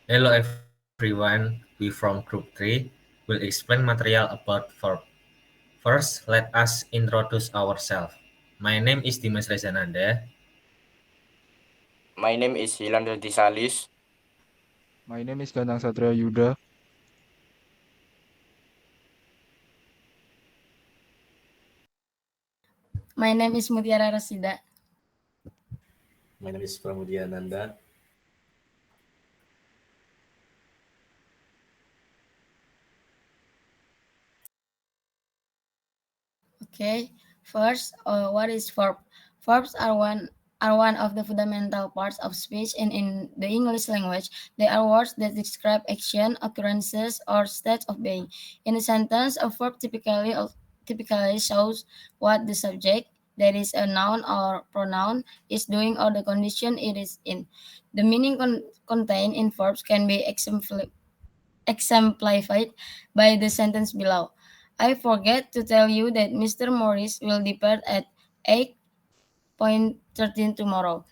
Hello everyone, we from Group 3 will explain material about verb. First, let us introduce ourselves. My name is Dimas Rezananda. My name is Hilander Disalis. My name is Danang Satria Yuda. My name is Mutiara Rasida. My name is Pramudia Nanda. Okay. First, what is verb? Verbs are one of the fundamental parts of speech in the English language. They are words that describe action, occurrences, or states of being. In a sentence, a verb typically shows what the subject, that is a noun or pronoun, is doing or the condition it is in. The meaning contained in verbs can be exemplified by the sentence below. I forget to tell you that Mr. Morris will depart at 8:13 tomorrow.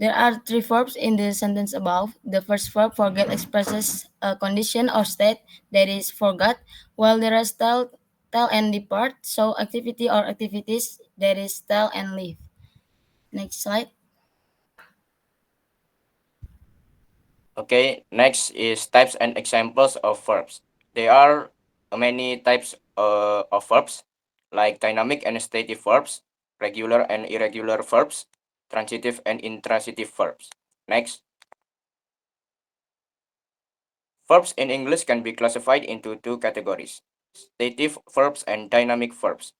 There are three verbs in the sentence above. The first verb, forget, expresses a condition or state, that is forgot, while the rest tell and depart, so activity or activities, that is tell and leave. Next slide. Okay, next is types and examples of verbs. There are many types of verbs, like dynamic and static verbs, regular and irregular verbs, transitive and intransitive verbs. Next, verbs in English can be classified into two categories, stative verbs and dynamic verbs.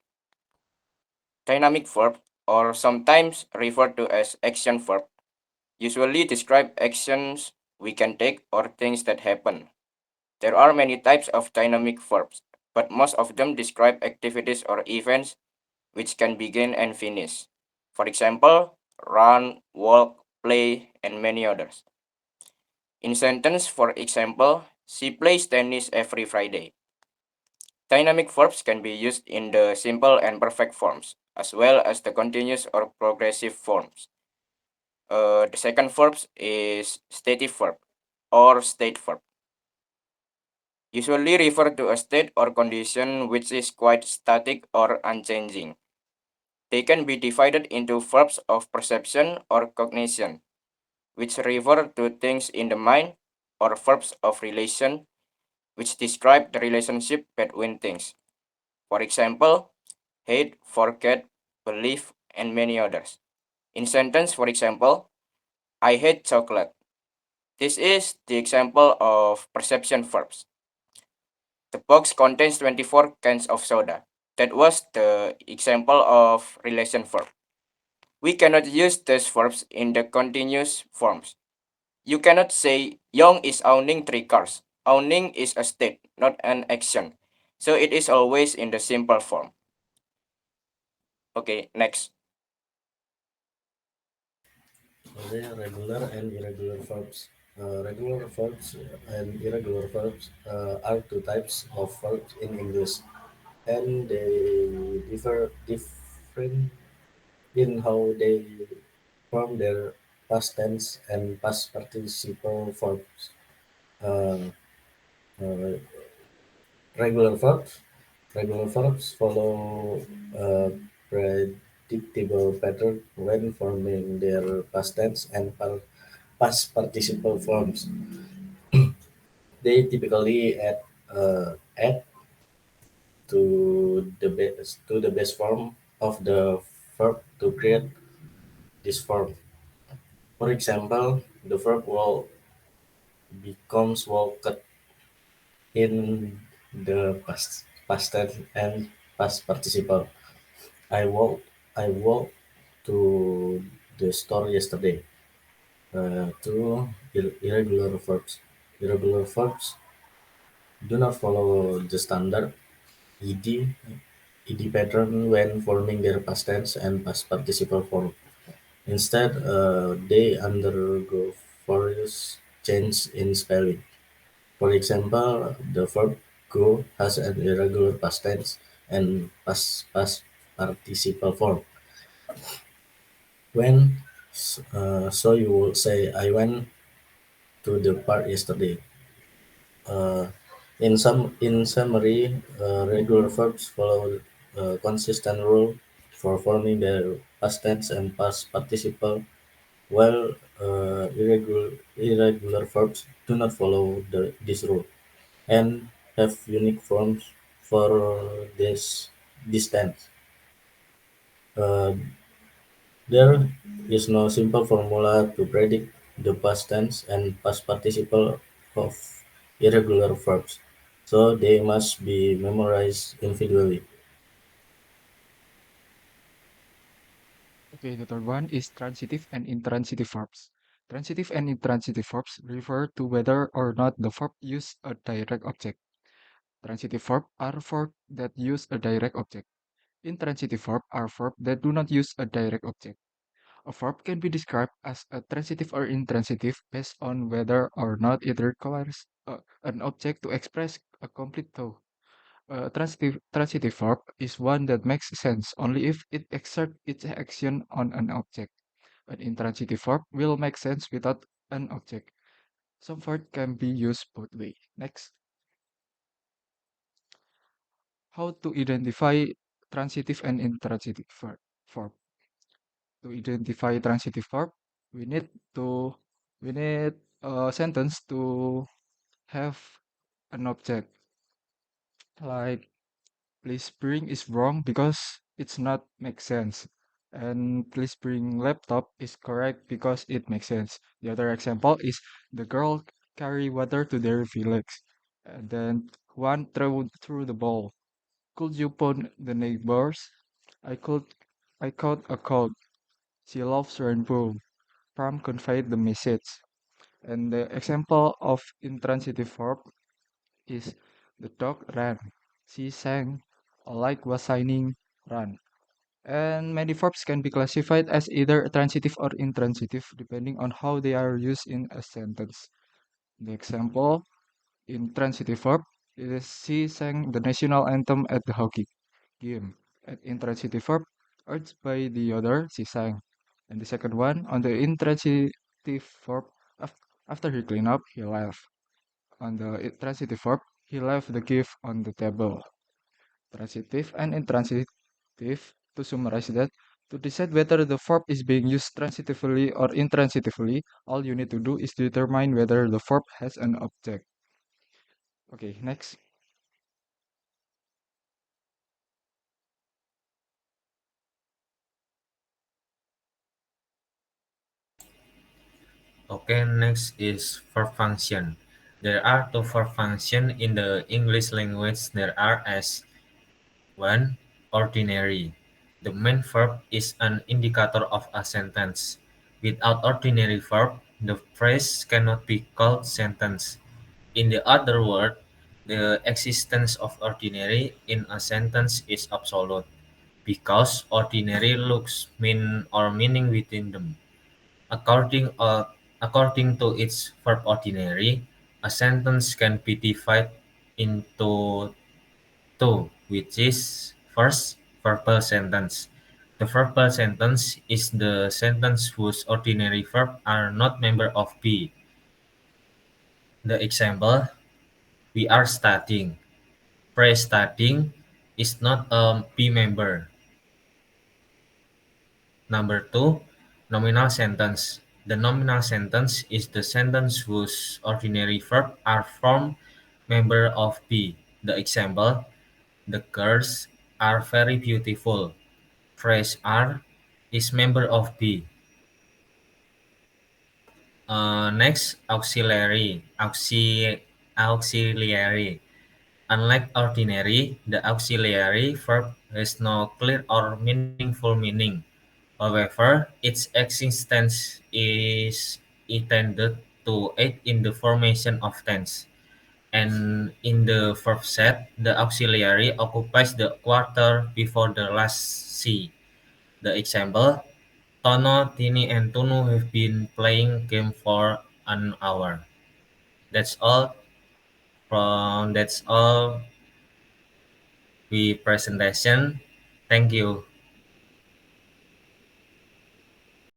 Dynamic verb, or sometimes referred to as action verb, usually describe actions we can take or things that happen. There are many types of dynamic verbs, but most of them describe activities or events which can begin and finish. For example, run, walk, play, and many others. In sentence, for example, she plays tennis every Friday. Dynamic verbs can be used in the simple and perfect forms, as well as the continuous or progressive forms. The second verb is stative verb or state verb, usually refer to a state or condition which is quite static or unchanging. They can be divided into verbs of perception or cognition, which refer to things in the mind, or verbs of relation, which describe the relationship between things. For example, hate, forget, believe, and many others. In sentence, for example, I hate chocolate. This is the example of perception verbs. The box contains 24 cans of soda. That was the example of relation verb. We cannot use these verbs in the continuous forms. You cannot say Young is owning three cars. Owning is a state, not an action. So it is always in the simple form. Okay, next. There are regular and irregular verbs. Regular verbs and irregular verbs are two types of verbs in English, and they differ different in how they form their past tense and past participle forms. Uh, uh, regular verbs. Regular verbs follow a predictable pattern when forming their past tense and past participle forms. They typically add to the base form of the verb to create this form. For example, the verb walk becomes walked in the past tense and past participle. I walked I walked to the store yesterday. Two irregular verbs. Irregular verbs do not follow the standard ed pattern when forming their past tense and past participle form. Instead, they undergo various change in spelling. For example, the verb go has an irregular past tense and past participle form. So you will say I went to the park yesterday. Uh, in summary, regular verbs follow a consistent rule for forming their past tense and past participle, while irregular verbs do not follow this rule and have unique forms for this tense. Uh, there is no simple formula to predict the past tense and past participle of irregular verbs, so they must be memorized individually. Okay, the third one is transitive and intransitive verbs. Transitive and intransitive verbs refer to whether or not the verb use a direct object. Transitive verbs are verbs that use a direct object. Intransitive verbs are verbs that do not use a direct object. A verb can be described as a transitive or intransitive based on whether or not it requires an object to express a complete thought. A transitive verb is one that makes sense only if it exerts its action on an object. An intransitive verb will make sense without an object. Some verbs can be used both ways. Next, how to identify transitive and intransitive verb. To identify transitive verb, we need to we need a sentence to have an object. Like please bring is wrong because it's not make sense. And please bring laptop is correct because it makes sense. The other example is the girl carry water to their village. And then one threw the ball. Could you phone the neighbors? I could I caught a cold. She loves rainbow. Pram conveyed the message. And the example of intransitive verb is the dog ran. She sang. A light was shining. Run. And many verbs can be classified as either transitive or intransitive depending on how they are used in a sentence. The example intransitive verb is she sang the national anthem at the hockey game. At intransitive verb, urged by the other, she sang. And the second one, on the intransitive verb, after he cleaned up, he left. On the transitive verb, he left the gift on the table. Transitive and intransitive, to summarize that, to decide whether the verb is being used transitively or intransitively, all you need to do is determine whether the verb has an object. Okay, next. Okay, next is verb function. There are two verb functions in the English language. There are as 1. Ordinary. The main verb is an indicator of a sentence. Without ordinary verb, the phrase cannot be called sentence. In the other word, the existence of ordinary in a sentence is absolute, because ordinary looks mean or meaning within them. According, uh, According to its verb ordinary, a sentence can be divided into two, which is first, verbal sentence. The verbal sentence is the sentence whose ordinary verb are not member of be. The example, we are studying. Phrase studying is not a be member. Number two, nominal sentence. The nominal sentence is the sentence whose ordinary verb are from member of be. The example, the girls are very beautiful. Phrase are is member of be. Next, auxiliary. Auxiliary. Unlike ordinary, the auxiliary verb has no clear or meaningful meaning. However, its existence is intended to aid in the formation of tense. And in the verb set, the auxiliary occupies the quarter before the last C. The example, Tono, Tini, and Tunu have been playing game for an hour. That's all we presentation. Thank you.